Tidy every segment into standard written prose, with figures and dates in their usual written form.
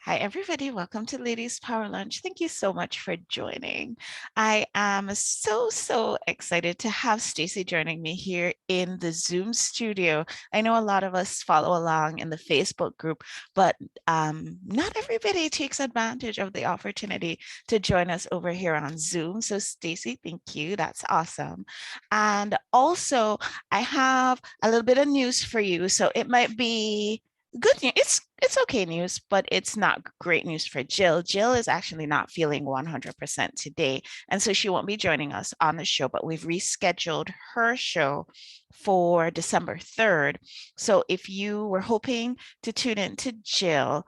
Hi, everybody. Welcome to Ladies Power Lunch. Thank you so much for joining. I am so excited to have Stacey joining me here in the Zoom studio. I know a lot of us follow along in the Facebook group, but not everybody takes advantage of the opportunity to join us over here on Zoom. So, Stacey, thank you. That's awesome. And also, I have a little bit of news for you. So, it might be good news. It's okay news, but it's not great news for Jill. Jill is actually not feeling 100% today, and so she won't be joining us on the show, but we've rescheduled her show for December 3rd. So if you were hoping to tune in to Jill,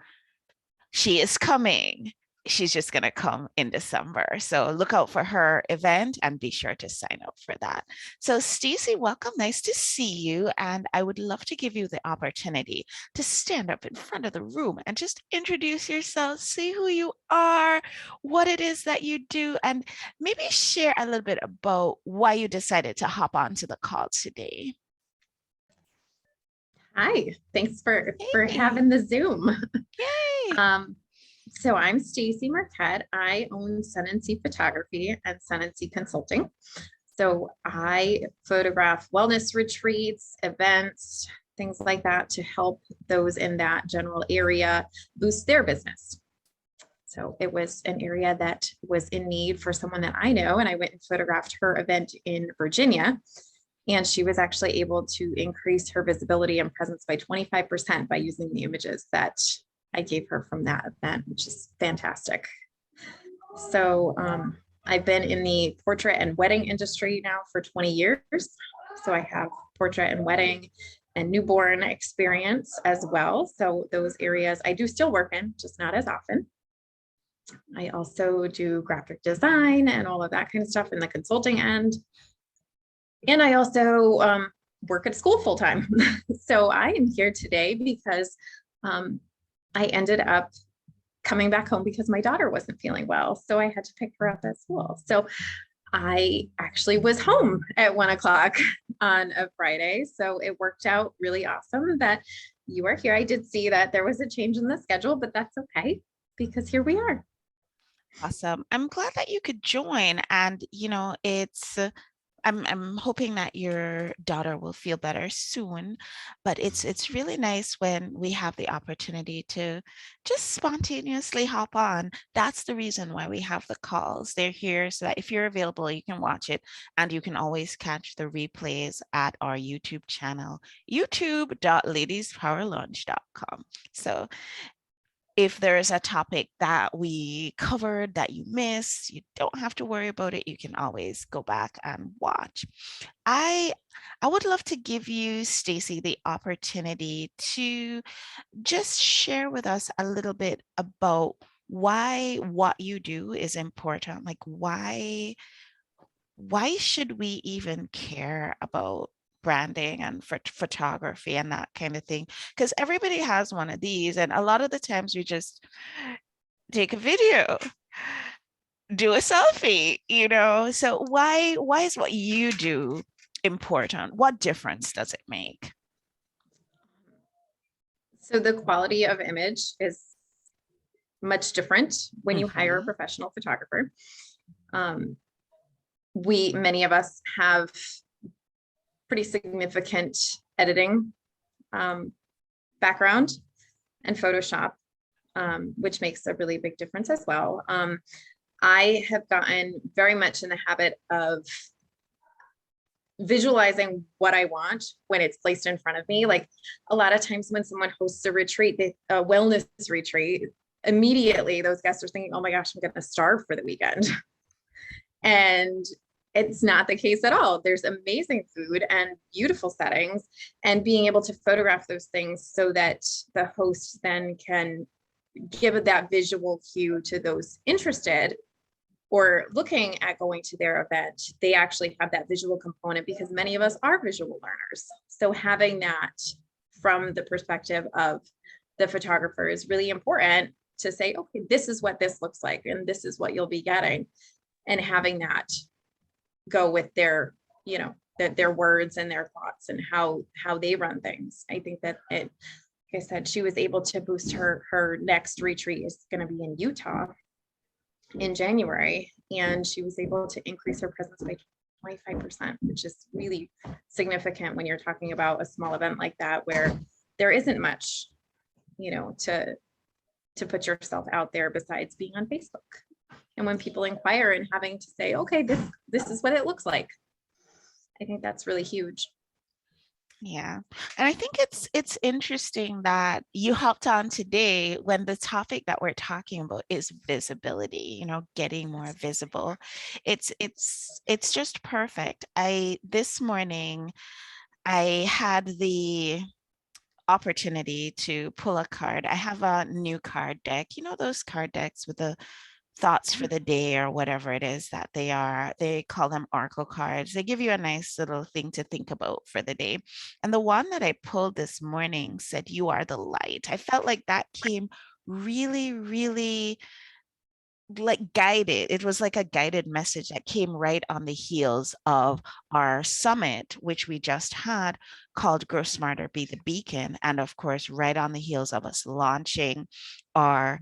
she is coming. She's just going to come in December. So look out for her event and be sure to sign up for that. So Stacey, welcome. Nice to see you. And I would love to give you the opportunity to stand up in front of the room and just introduce yourself, say who you are, what it is that you do, and maybe share a little bit about why you decided to hop onto the call today. Hi, thanks for Hey. having the Zoom. Yay. So I'm Stacey Marquette. I own Sun and Sea Photography and Sun and Sea Consulting. So I photograph wellness retreats, events, things like that to help those in that general area boost their business. So it was an area that was in need for someone that I know, and I went and photographed her event in Virginia. And she was actually able to increase her visibility and presence by 25% by using the images that I gave her from that event, which is fantastic. So I've been in the portrait and wedding industry now for 20 years. So I have portrait and wedding and newborn experience as well. So those areas I do still work in, just not as often. I also do graphic design and all of that kind of stuff in the consulting end. And I also work at school full time. So I am here today because I ended up coming back home because my daughter wasn't feeling well. So I had to pick her up at school. So I actually was home at 1 o'clock on a Friday. So it worked out really awesome that you are here. I did see that there was a change in the schedule, but that's okay because here we are. Awesome. I'm glad that you could join. And, I'm hoping that your daughter will feel better soon, but it's really nice when we have the opportunity to just spontaneously hop on. That's the reason why we have the calls. They're here so that if you're available, you can watch it, and you can always catch the replays at our YouTube channel, youtube.ladiespowerlunch.com. So if there's a topic that we covered that you missed, you don't have to worry about it. You can always go back and watch. I I would love to give you, Stacey, the opportunity to just share with us a little bit about why what you do is important. Like why should we even care about branding and photography and that kind of thing? Because everybody has one of these, and a lot of the times we just take a video, do a selfie. So why is what you do important? What difference does it make? So the quality of image is much different when you hire a Mhm. professional photographer. Many of us have pretty significant editing background and Photoshop, which makes a really big difference as well. I have gotten very much in the habit of visualizing what I want when it's placed in front of me. Like a lot of times when someone hosts a retreat, a wellness retreat, immediately those guests are thinking, oh my gosh, I'm going to starve for the weekend. And it's not the case at all. There's amazing food and beautiful settings, and being able to photograph those things so that the host then can give that visual cue to those interested or looking at going to their event. They actually have that visual component because many of us are visual learners. So having that from the perspective of the photographer is really important to say, okay, this is what this looks like, and this is what you'll be getting. And having that go with their, their words and their thoughts and how they run things. I think that it I said, she was able to boost her next retreat is going to be in Utah in January, and she was able to increase her presence by 25%, which is really significant when you're talking about a small event like that where there isn't much, to put yourself out there besides being on Facebook. And when people inquire and having to say, okay, this is what it looks like, I think that's really huge. Yeah. And I think it's interesting that you hopped on today when the topic that we're talking about is visibility, getting more visible. It's just perfect. This morning I had the opportunity to pull a card. I have a new card deck, those card decks with the thoughts for the day or whatever it is that they are. They call them oracle cards. They give you a nice little thing to think about for the day. And the one that I pulled this morning said, "You are the light." I felt like that came really, really like guided. It was like a guided message that came right on the heels of our summit, which we just had, called Grow Smarter, Be the Beacon. And of course, right on the heels of us launching our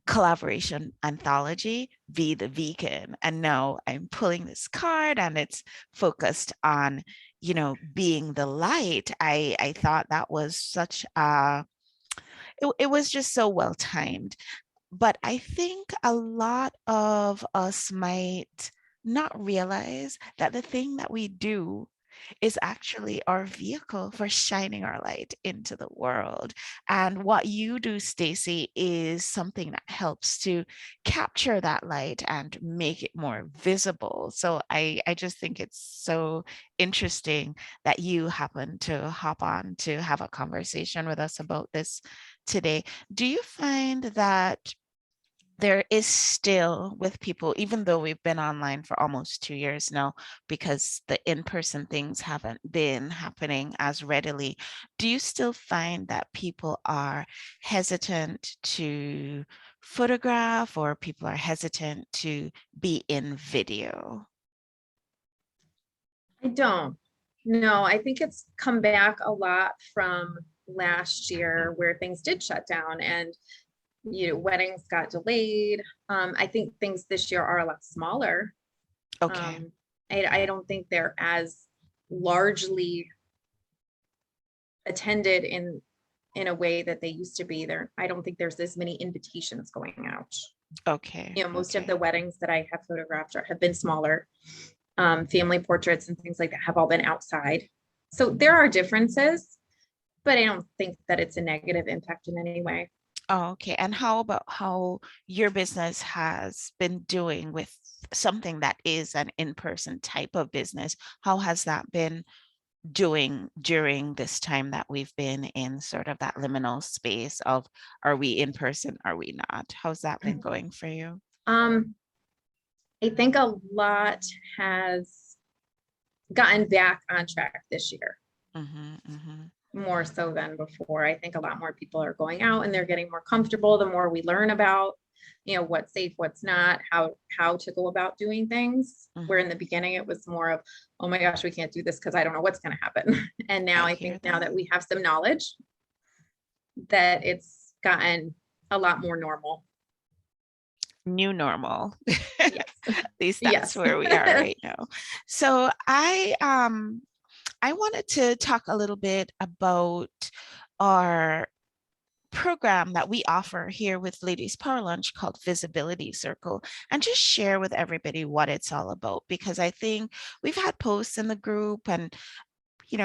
collaboration anthology, Be the Beacon. And now I'm pulling this card and it's focused on, being the light. I thought that was such it was just so well timed. But I think a lot of us might not realize that the thing that we do is actually our vehicle for shining our light into the world. And what you do, Stacey, is something that helps to capture that light and make it more visible. So I just think it's so interesting that you happen to hop on to have a conversation with us about this today. Do you find that there is still with people, even though we've been online for almost 2 years now, because the in-person things haven't been happening as readily, do you still find that people are hesitant to photograph or people are hesitant to be in video? I don't. No, I think it's come back a lot from last year where things did shut down and weddings got delayed. I think things this year are a lot smaller. Okay. I don't think they're as largely attended in a way that they used to be there. I don't think there's as many invitations going out. Okay. Most of Okay. the weddings that I have photographed have been smaller. Family portraits and things like that have all been outside. So there are differences, but I don't think that it's a negative impact in any way. Oh, okay. And how about how your business has been doing with something that is an in-person type of business? How has that been doing during this time that we've been in sort of that liminal space of, are we in person, are we not? How's that been going for you? Um, I think a lot has gotten back on track this year, Mm-hmm, mm-hmm. more so than before. I think a lot more people are going out and they're getting more comfortable the more we learn about, what's safe, what's not, how to go about doing things. Where in Mm-hmm. the beginning it was more of, oh my gosh, we can't do this because I don't know what's going to happen. And now I I hear think now that. that we have some knowledge, that it's gotten a lot more normal. New normal. Yes. At least that's Yes. where we are right now. So I wanted to talk a little bit about our program that we offer here with Ladies Power Lunch called Visibility Circle, and just share with everybody what it's all about, because I think we've had posts in the group and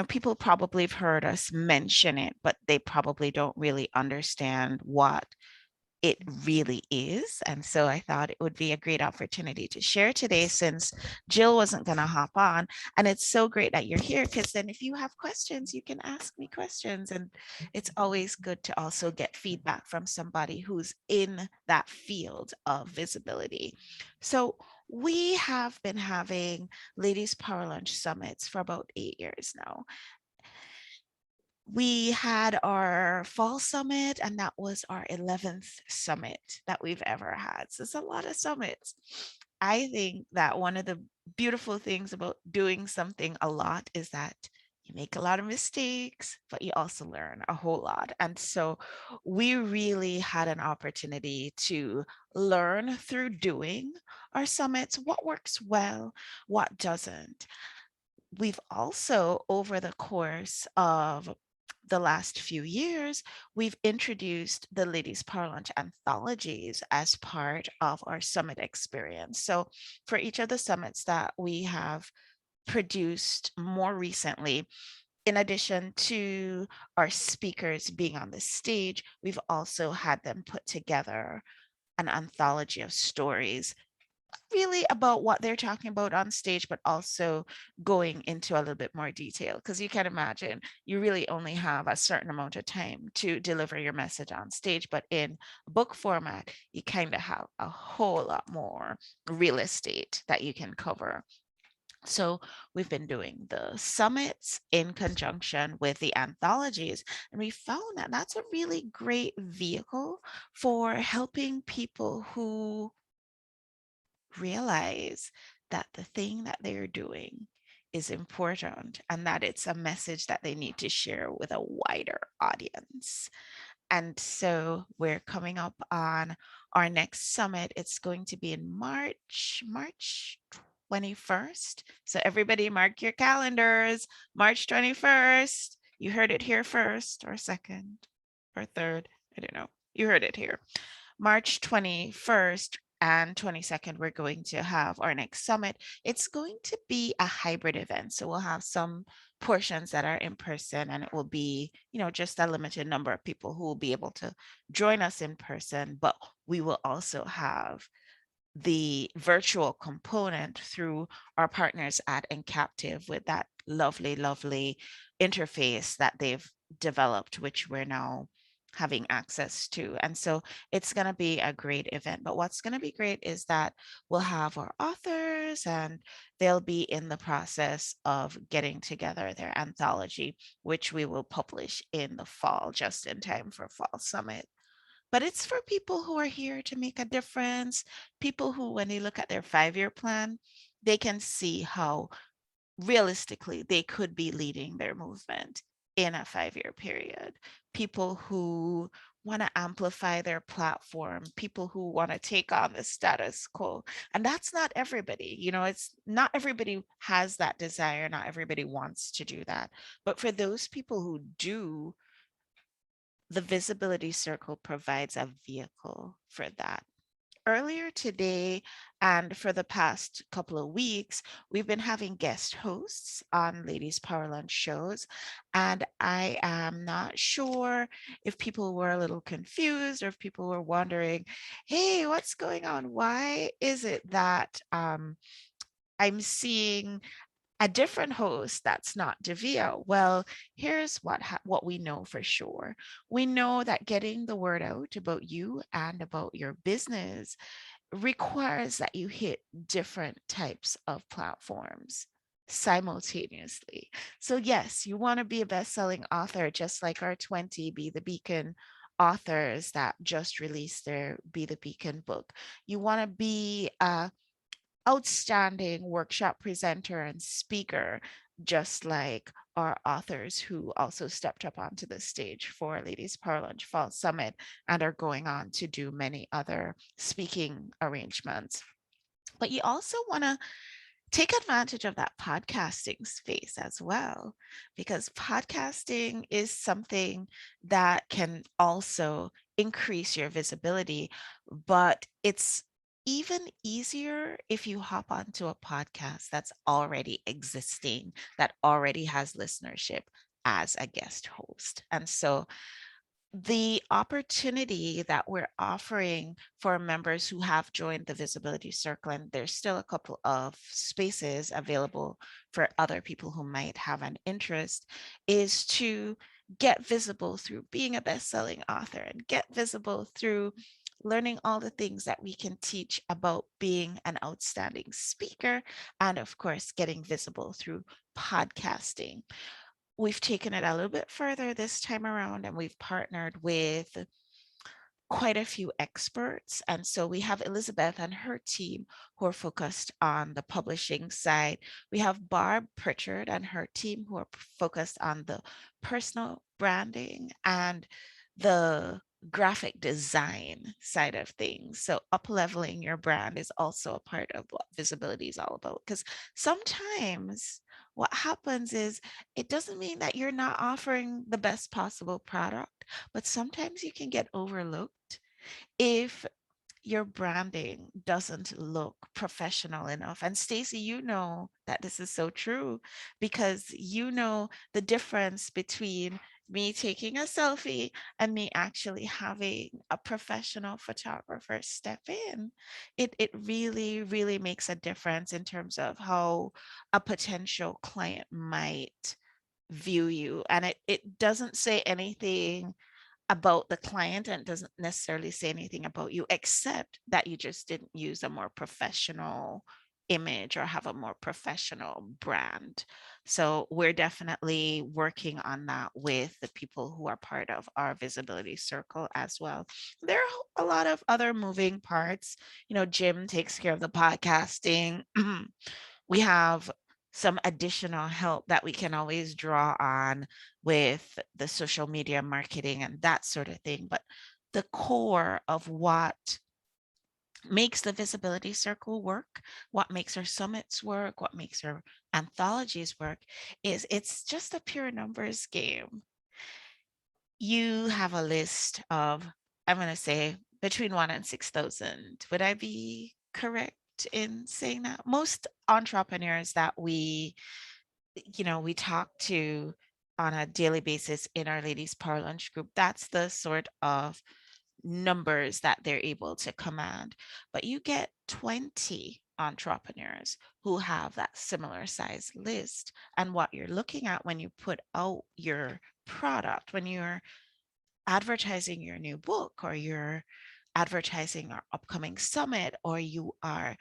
people probably have heard us mention it, but they probably don't really understand what it really is. And so I thought it would be a great opportunity to share today, since Jill wasn't going to hop on. And it's so great that you're here, because then if you have questions, you can ask me questions. And it's always good to also get feedback from somebody who's in that field of visibility. So we have been having Ladies Power Lunch summits for about 8 years now. We had our fall summit, and that was our 11th summit that we've ever had. So it's a lot of summits. I think that one of the beautiful things about doing something a lot is that You make a lot of mistakes, but you also learn a whole lot. And so we really had an opportunity to learn through doing our summits what works well, what doesn't. We've also, over the course of the last few years, we've introduced the Ladies Power Lunch anthologies as part of our summit experience. So for each of the summits that we have produced more recently, in addition to our speakers being on the stage, we've also had them put together an anthology of stories really about what they're talking about on stage, but also going into a little bit more detail. Because you can imagine you really only have a certain amount of time to deliver your message on stage, but in book format, you kind of have a whole lot more real estate that you can cover. So we've been doing the summits in conjunction with the anthologies, and we found that that's a really great vehicle for helping people who realize that the thing that they're doing is important and that it's a message that they need to share with a wider audience. And so we're coming up on our next summit. It's going to be in March 21st. So everybody mark your calendars, March 21st. You heard it here first or second or third. I don't know. You heard it here. March 21st and 22nd, we're going to have our next summit. It's going to be a hybrid event. So we'll have some portions that are in person, and it will be, just a limited number of people who will be able to join us in person. But we will also have the virtual component through our partners at Encaptive with that lovely, lovely interface that they've developed, which we're now having access to. And so it's going to be a great event. But what's going to be great is that we'll have our authors and they'll be in the process of getting together their anthology, which we will publish in the fall, just in time for Fall Summit. But it's for people who are here to make a difference, people who, when they look at their 5-year plan, they can see how realistically they could be leading their movement in a 5-year period. People who want to amplify their platform, people who want to take on the status quo. And that's not everybody. It's not everybody has that desire, not everybody wants to do that. But for those people who do, the Visibility Circle provides a vehicle for that. Earlier today and for the past couple of weeks, we've been having guest hosts on Ladies Power Lunch shows. And I am not sure if people were a little confused or if people were wondering, hey, what's going on? Why is it that I'm seeing a different host that's not Devia? Well, here's what we know for sure. We know that getting the word out about you and about your business requires that you hit different types of platforms simultaneously. So yes, you want to be a best-selling author, just like our 20 Be the Beacon authors that just released their Be the Beacon book. You want to be a outstanding workshop presenter and speaker, just like our authors who also stepped up onto the stage for Ladies Power Lunch Fall Summit and are going on to do many other speaking arrangements. But you also want to take advantage of that podcasting space as well, because podcasting is something that can also increase your visibility, but it's even easier if you hop onto a podcast that's already existing, that already has listenership as a guest host. And so the opportunity that we're offering for members who have joined the Visibility Circle, and there's still a couple of spaces available for other people who might have an interest, is to get visible through being a best-selling author and get visible through learning all the things that we can teach about being an outstanding speaker, and of course, getting visible through podcasting. We've taken it a little bit further this time around, and we've partnered with quite a few experts. And so we have Elizabeth and her team who are focused on the publishing side. We have Barb Pritchard and her team who are focused on the personal branding and the graphic design side of things. So up leveling your brand is also a part of what visibility is all about. Because sometimes what happens is it doesn't mean that you're not offering the best possible product, but sometimes you can get overlooked if your branding doesn't look professional enough. And Stacey, you know that this is so true because you know the difference between me taking a selfie and me actually having a professional photographer step in. It really, really makes a difference in terms of how a potential client might view you. And it doesn't say anything about the client and doesn't necessarily say anything about you, except that you just didn't use a more professional image or have a more professional brand. So we're definitely working on that with the people who are part of our visibility circle as well. There are a lot of other moving parts. You know, Jim takes care of the podcasting. We have some additional help that we can always draw on with the social media marketing and that sort of thing. But the core of what makes the visibility circle work, what makes our summits work, what makes our anthologies work is it's just a pure numbers game. You have a list of, I'm going to say, between 1 and 6,000. Would I be correct in saying that? Most entrepreneurs that we talk to on a daily basis in our ladies power lunch group, that's the sort of numbers that they're able to command. But you get 20 entrepreneurs who have that similar size list. And what you're looking at when you put out your product, when you're advertising your new book or you're advertising our upcoming summit or you are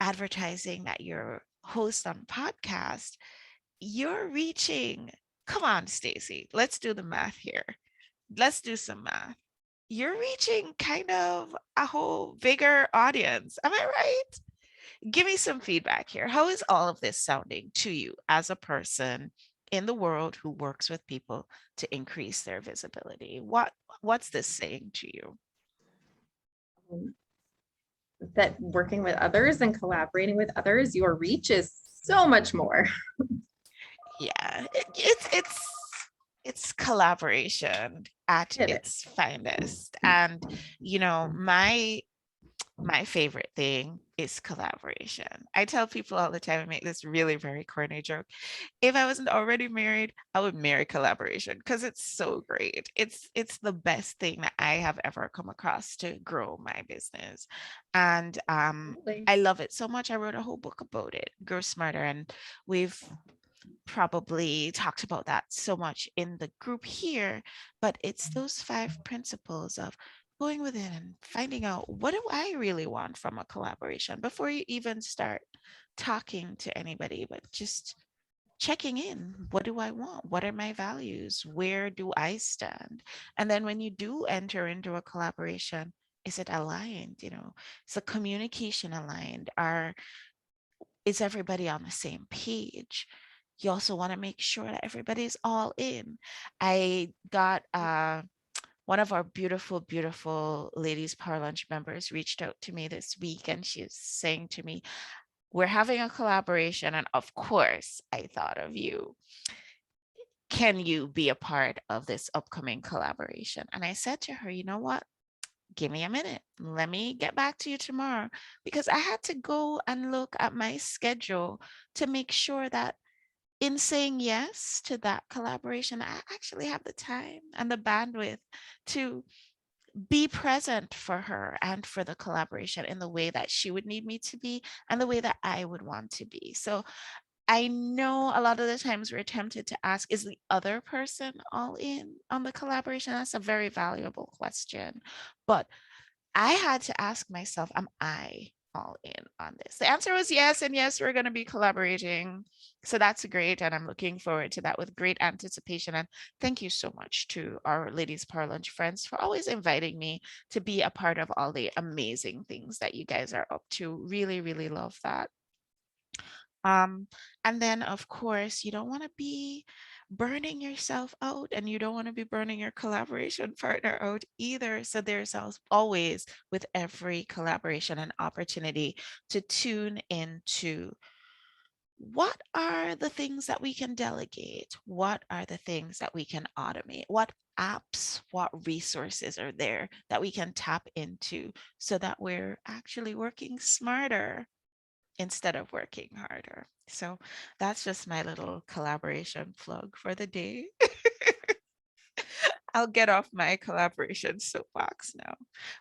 advertising that you're host on podcast, you're reaching, come on, Stacey, let's do the math here. Let's do some math. You're reaching kind of a whole bigger audience. Am I right? Give me some feedback here. How is all of this sounding to you as a person in the world who works with people to increase their visibility? What's this saying to you? Um, That working with others and collaborating with others, your reach is so much more. Yeah, it's collaboration at It its finest. And my favorite thing is collaboration. I tell people all the time, I make this really very corny joke. If I wasn't already married, I would marry collaboration because it's so great. It's the best thing that I have ever come across to grow my business. And Absolutely. I love it so much. I wrote a whole book about it, Grow Smarter. And we've probably talked about that so much in the group here, but it's those 5 principles of going within and finding out what do I really want from a collaboration before you even start talking to anybody, but just checking in. What do I want? What are my values? Where do I stand? And then when you do enter into a collaboration, is it aligned? Is the communication aligned? Is everybody on the same page? You also want to make sure that everybody's all in. I got one of our beautiful, beautiful ladies power lunch members reached out to me this week and she's saying to me, we're having a collaboration. And of course, I thought of you. Can you be a part of this upcoming collaboration? And I said to her, you know what? Give me a minute. Let me get back to you tomorrow because I had to go and look at my schedule to make sure that in saying yes to that collaboration, I actually have the time and the bandwidth to be present for her and for the collaboration in the way that she would need me to be and the way that I would want to be. So I know a lot of the times we're tempted to ask, is the other person all in on the collaboration? That's a very valuable question. But I had to ask myself, am I? all in on this? The answer was yes, and yes, we're going to be collaborating. So that's great. And I'm looking forward to that with great anticipation. And thank you so much to our Ladies Power Lunch friends for always inviting me to be a part of all the amazing things that you guys are up to. Really, really love that. Um, and then, of course, you don't want to be burning yourself out, and you don't want to be burning your collaboration partner out either. So there's always, with every collaboration, an opportunity to tune into what are the things that we can delegate? What are the things that we can automate? What apps, what resources are there that we can tap into so that we're actually working smarter instead of working harder? So that's just my little collaboration plug for the day. I'll get off my collaboration soapbox now.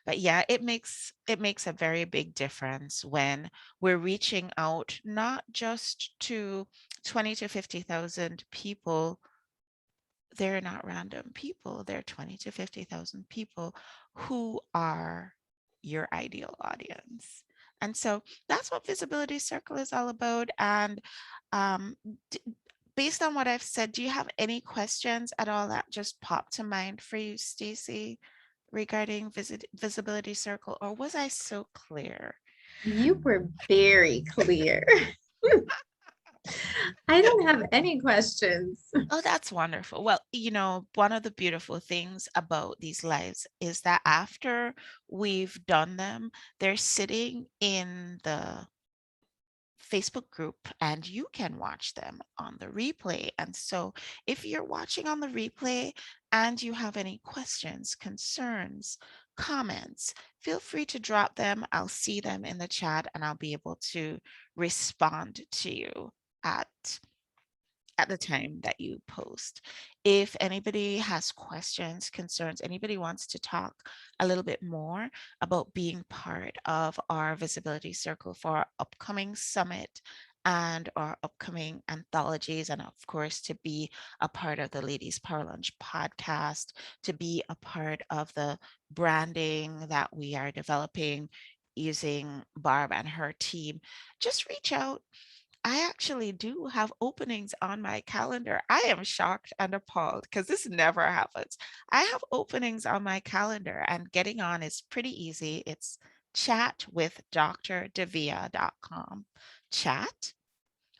But yeah, it makes a very big difference when we're reaching out not just to 20 to 50,000 people. They're not random people. They're 20 to 50,000 people who are your ideal audience. And so that's what Visibility Circle is all about. And um, d- based on what I've said, do you have any questions at all that just popped to mind for you, Stacey, regarding Visibility Circle, or was I so clear? You were very clear. I don't have any questions. Oh, that's wonderful. Well, one of the beautiful things about these lives is that after we've done them, they're sitting in the Facebook group and you can watch them on the replay. And so if you're watching on the replay and you have any questions, concerns, comments, feel free to drop them. I'll see them in the chat and I'll be able to respond to you at the time that you post. If anybody has questions, concerns, anybody wants to talk a little bit more about being part of our visibility circle for our upcoming summit and our upcoming anthologies, and of course, to be a part of the Ladies Power Lunch podcast, to be a part of the branding that we are developing using Barb and her team, just reach out. I actually do have openings on my calendar. I am shocked and appalled because this never happens. I have openings on my calendar and getting on is pretty easy. It's chatwithdrdavia.com. Chat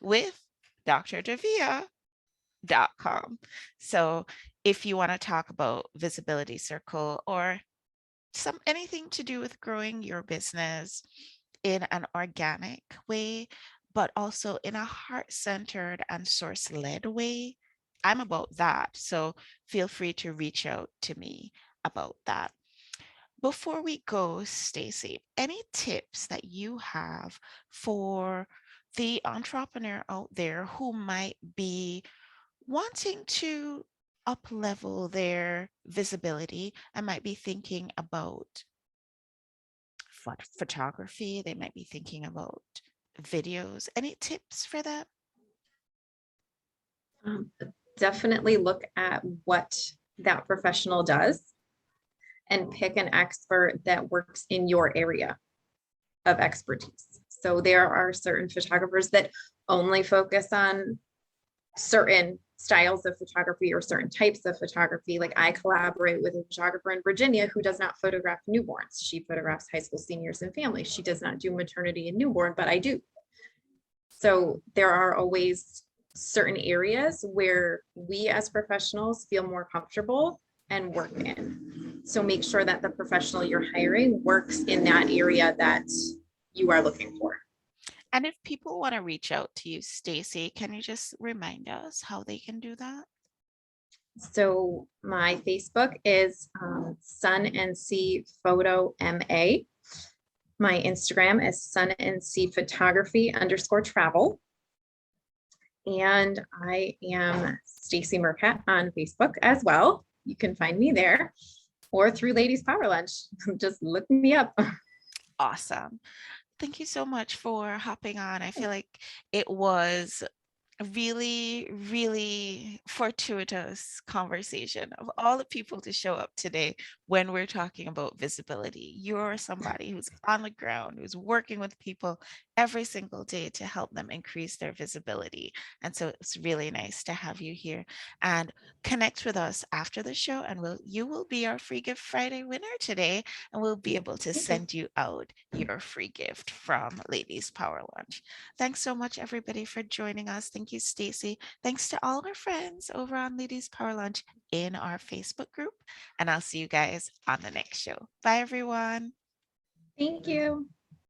with drdavia.com. So if you want to talk about Visibility Circle or anything to do with growing your business in an organic way, but also in a heart-centered and source-led way, I'm about that. So feel free to reach out to me about that. Before we go, Stacey, any tips that you have for the entrepreneur out there who might be wanting to up level their visibility and might be thinking about photography, they might be thinking about videos? Any tips for that? Um, Definitely look at what that professional does and pick an expert that works in your area of expertise. So there are certain photographers that only focus on certain styles of photography or certain types of photography. Like I collaborate with a photographer in Virginia who does not photograph newborns. She photographs high school seniors and families. She does not do maternity and newborn, but I do. So there are always certain areas where we as professionals feel more comfortable and work in. So make sure that the professional you're hiring works in that area that you are looking for. And if people want to reach out to you, Stacey, can you just remind us how they can do that? So my Facebook is Sun and Sea Photo MA. My Instagram is Sun and Sea Photography _travel. And I am Stacey Marquette on Facebook as well. You can find me there or through Ladies Power Lunch. Just look me up. Awesome. Thank you so much for hopping on. I feel like it was a really, really fortuitous conversation of all the people to show up today. when we're talking about visibility. You're somebody who's on the ground, who's working with people every single day to help them increase their visibility. And so it's really nice to have you here and connect with us after the show. And you will be our free gift Friday winner today. And we'll be able to Thank you. send you out your free gift from Ladies Power Lunch. Thanks so much, everybody, for joining us. Thank you, Stacey. Thanks to all our friends over on Ladies Power Lunch in our Facebook group. And I'll see you guys on the next show. Bye, everyone. Thank you.